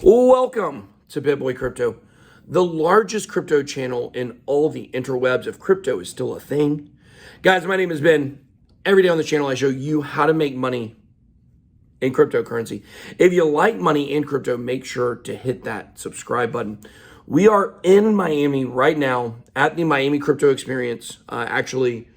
Welcome to BitBoy Crypto, the largest crypto channel in all the interwebs. If crypto is still a thing. Guys, my name is Ben. Every day on the channel, I show you how to make money in cryptocurrency. If you like money in crypto, make sure to hit that subscribe button. We are in Miami right now at the Miami Crypto Experience. Actually,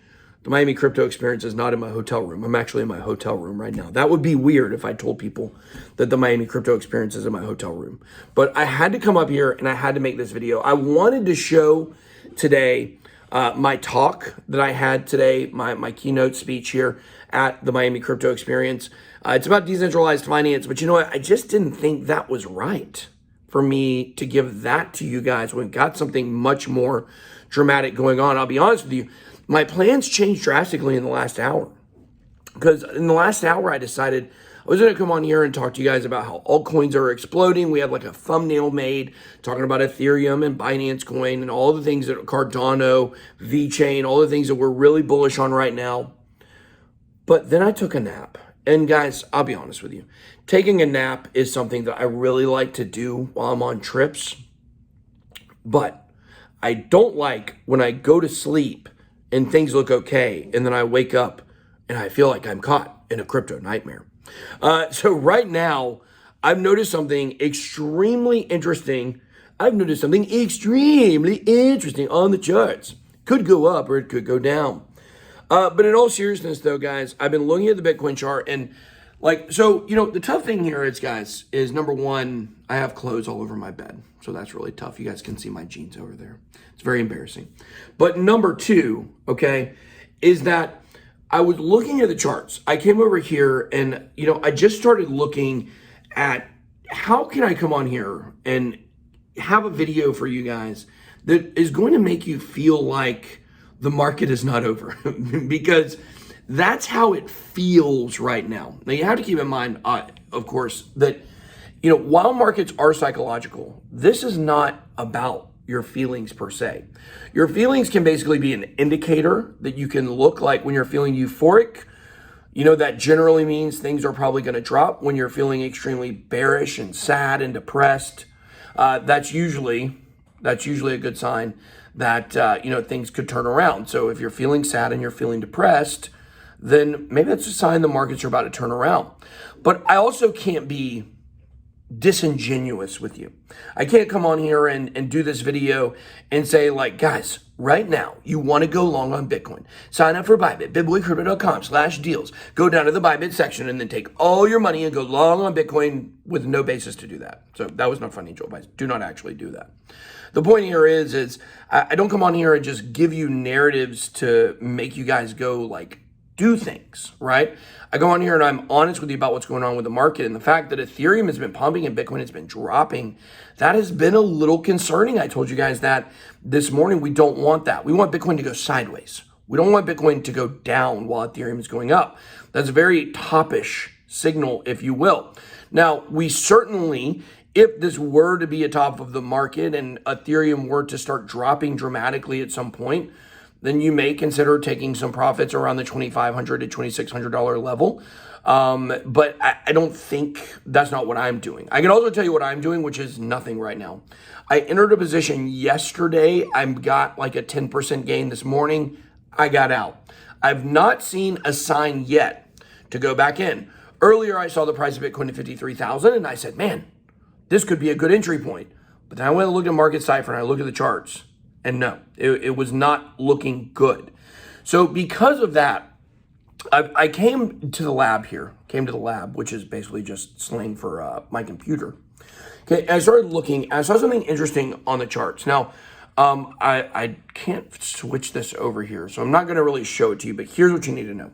the Miami Crypto Experience is not in my hotel room. I'm actually in my hotel room right now. That would be weird if I told people that the Miami Crypto Experience is in my hotel room. But I had to come up here and I had to make this video. I wanted to show today my talk that I had today, my keynote speech here at the Miami Crypto Experience. It's about decentralized finance, but you know what? I just didn't think that was right for me to give that to you guys when we've got something much more dramatic going on. I'll be honest with you, my plans changed drastically in the last hour. Because in the last hour, I decided I was going to come on here and talk to you guys about how altcoins are exploding. We had like a thumbnail made talking about Ethereum and Binance Coin and all the things that Cardano, VeChain, all the things that we're really bullish on right now. But then I took a nap. And guys, I'll be honest with you. Taking a nap is something that I really like to do while I'm on trips. But I don't like when I go to sleep and things look okay, and then I wake up and I feel like I'm caught in a crypto nightmare. So right now, I've noticed something extremely interesting. On the charts. Could go up or it could go down. But in all seriousness though, guys, I've been looking at the Bitcoin chart and the tough thing here is, guys, is number one, I have clothes all over my bed. So that's really tough. You guys can see my jeans over there. It's very embarrassing. But number two, okay, is that I was looking at the charts. I came over here and, I just started looking at how can I come on here and have a video for you guys that is going to make you feel like the market is not over because that's how it feels right now. Now, you have to keep in mind, of course, that, while markets are psychological, this is not about your feelings per se. Your feelings can basically be an indicator that you can look like when you're feeling euphoric. That generally means things are probably going to drop. When you're feeling extremely bearish and sad and depressed, that's usually a good sign that, things could turn around. So if you're feeling sad and you're feeling depressed, then maybe that's a sign the markets are about to turn around. But I also can't be disingenuous with you. I can't come on here and do this video and say like, guys, right now, you want to go long on Bitcoin. Sign up for Bybit, bitboycrypto.com/deals. Go down to the Bybit section and then take all your money and go long on Bitcoin with no basis to do that. So that was not financial advice. Do not actually do that. The point here is I don't come on here and just give you narratives to make you guys go like, do things, right? I go on here and I'm honest with you about what's going on with the market, and the fact that Ethereum has been pumping and Bitcoin has been dropping, that has been a little concerning. I told you guys that this morning. We don't want that. We want Bitcoin to go sideways. We don't want Bitcoin to go down while Ethereum is going up. That's a very toppish signal, if you will. Now, we certainly, if this were to be a top of the market and Ethereum were to start dropping dramatically at some point, then you may consider taking some profits around the $2,500 to $2,600 level. But I don't think that's not what I'm doing. I can also tell you what I'm doing, which is nothing right now. I entered a position yesterday. I've got like a 10% gain this morning. I got out. I've not seen a sign yet to go back in. Earlier, I saw the price of Bitcoin at 53,000 and I said, man, this could be a good entry point. But then I went and looked at Market Cipher and I looked at the charts. And no, it was not looking good. So because of that, I came to the lab here, which is basically just slang for my computer. Okay, and I started looking, I saw something interesting on the charts. Now, I can't switch this over here, so I'm not going to really show it to you, but here's what you need to know.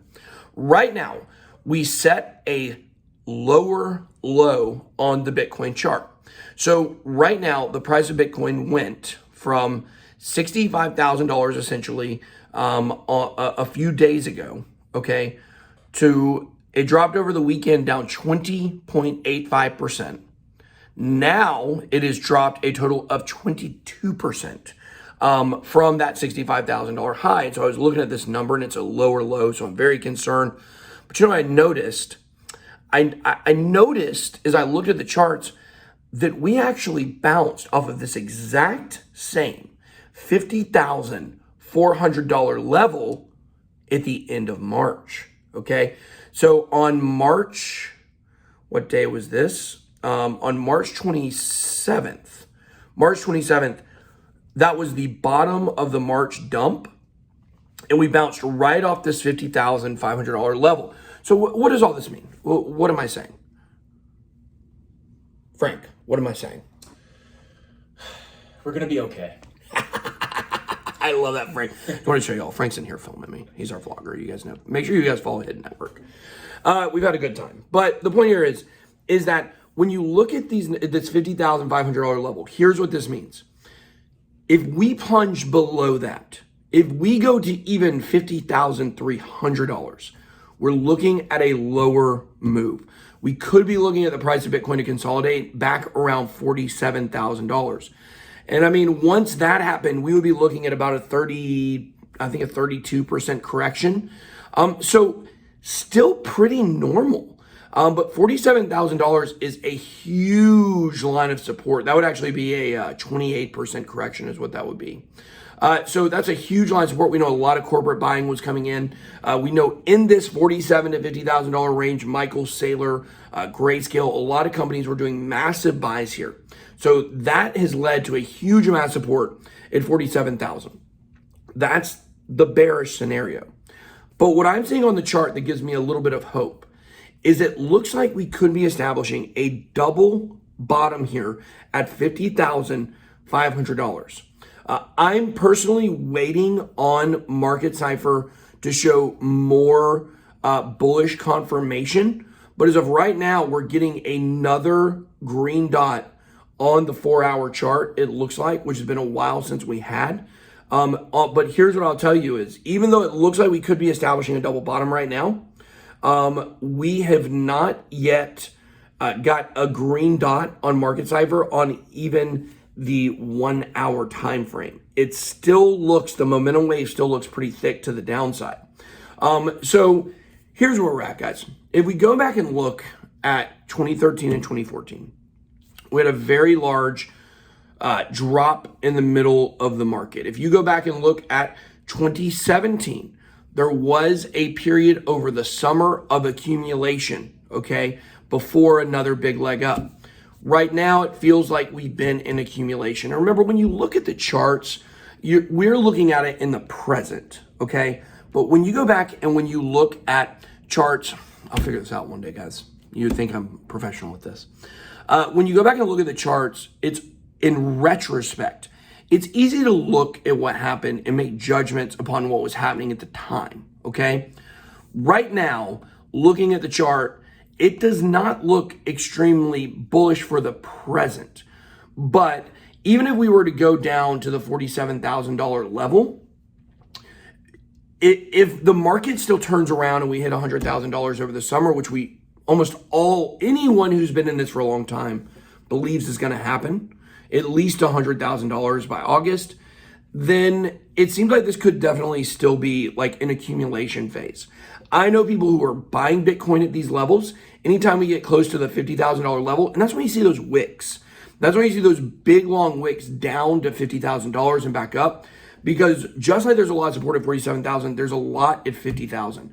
Right now, we set a lower low on the Bitcoin chart. So right now, the price of Bitcoin went from $65,000 essentially a few days ago, okay, to it dropped over the weekend down 20.85%. Now it has dropped a total of 22% from that $65,000 high. So I was looking at this number and it's a lower low, so I'm very concerned. But you know what I noticed? I noticed as I looked at the charts that we actually bounced off of this exact same $50,400 level at the end of March, okay? So on March, what day was this? On March 27th, that was the bottom of the March dump, and we bounced right off this $50,500 level. So what does all this mean? What am I saying? Frank, what am I saying? We're going to be okay. I love that, Frank. I want to show y'all. Frank's in here filming me. He's our vlogger. You guys know. Make sure you guys follow Hidden Network. We've had a good time. But the point here is that when you look at this $50,500 level, here's what this means. If we plunge below that, if we go to even $50,300, we're looking at a lower move. We could be looking at the price of Bitcoin to consolidate back around $47,000. And I mean, once that happened, we would be looking at about a 32% correction. So still pretty normal. But $47,000 is a huge line of support. That would actually be a 28% correction is what that would be. So that's a huge line of support. We know a lot of corporate buying was coming in. We know in this $47,000 to $50,000 range, Michael Saylor, Grayscale, a lot of companies were doing massive buys here. So that has led to a huge amount of support at $47,000. That's the bearish scenario. But what I'm seeing on the chart that gives me a little bit of hope is it looks like we could be establishing a double bottom here at $50,500. I'm personally waiting on Market Cypher to show more bullish confirmation. But as of right now, we're getting another green dot on the 4-hour chart, it looks like, which has been a while since we had. But here's what I'll tell you is, even though it looks like we could be establishing a double bottom right now, we have not yet got a green dot on Market Cypher on even the 1-hour time frame. It still looks, the momentum wave still looks pretty thick to the downside. So here's where we're at, guys. If we go back and look at 2013 and 2014, we had a very large drop in the middle of the market. If you go back and look at 2017, there was a period over the summer of accumulation, okay, before another big leg up. Right now, it feels like we've been in accumulation. And remember, when you look at the charts, we're looking at it in the present, okay? But when you go back and when you look at charts, I'll figure this out one day, guys. You think I'm professional with this. When you go back and look at the charts, it's in retrospect. It's easy to look at what happened and make judgments upon what was happening at the time, okay? Right now, looking at the chart, it does not look extremely bullish for the present. But even if we were to go down to the $47,000 level, if the market still turns around and we hit $100,000 over the summer, which anyone who's been in this for a long time believes is going to happen, at least $100,000 by August, then it seems like this could definitely still be like an accumulation phase. I know people who are buying Bitcoin at these levels anytime we get close to the $50,000 level, and that's when you see those wicks. That's when you see those big long wicks down to $50,000 and back up, because just like there's a lot of support at $47,000, there's a lot at $50,000.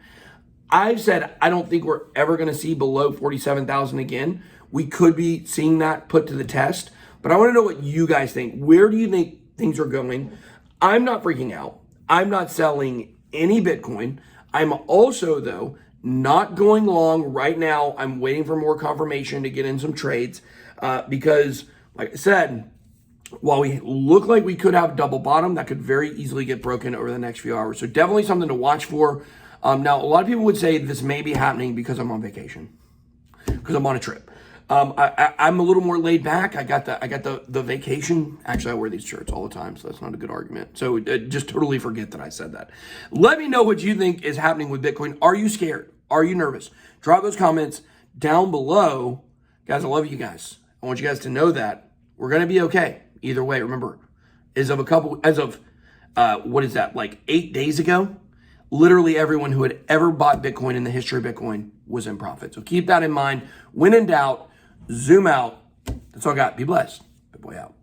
I've said I don't think we're ever going to see below $47,000 again. We could be seeing that put to the test, but I want to know what you guys think. Where do you think things are going? I'm not freaking out. I'm not selling any Bitcoin. I'm also, though, not going long right now. I'm waiting for more confirmation to get in some trades because, like I said, while we look like we could have a double bottom, that could very easily get broken over the next few hours. So definitely something to watch for. Now, a lot of people would say this may be happening because I'm on vacation, because I'm on a trip. I'm a little more laid back. I got the vacation. Actually, I wear these shirts all the time, so that's not a good argument. So just totally forget that I said that. Let me know what you think is happening with Bitcoin. Are you scared? Are you nervous? Drop those comments down below. Guys, I love you guys. I want you guys to know that we're going to be okay. Either way, remember, what is that, like 8 days ago, literally everyone who had ever bought Bitcoin in the history of Bitcoin was in profit. So keep that in mind. When in doubt, zoom out That's all I got. Be blessed. Good boy out.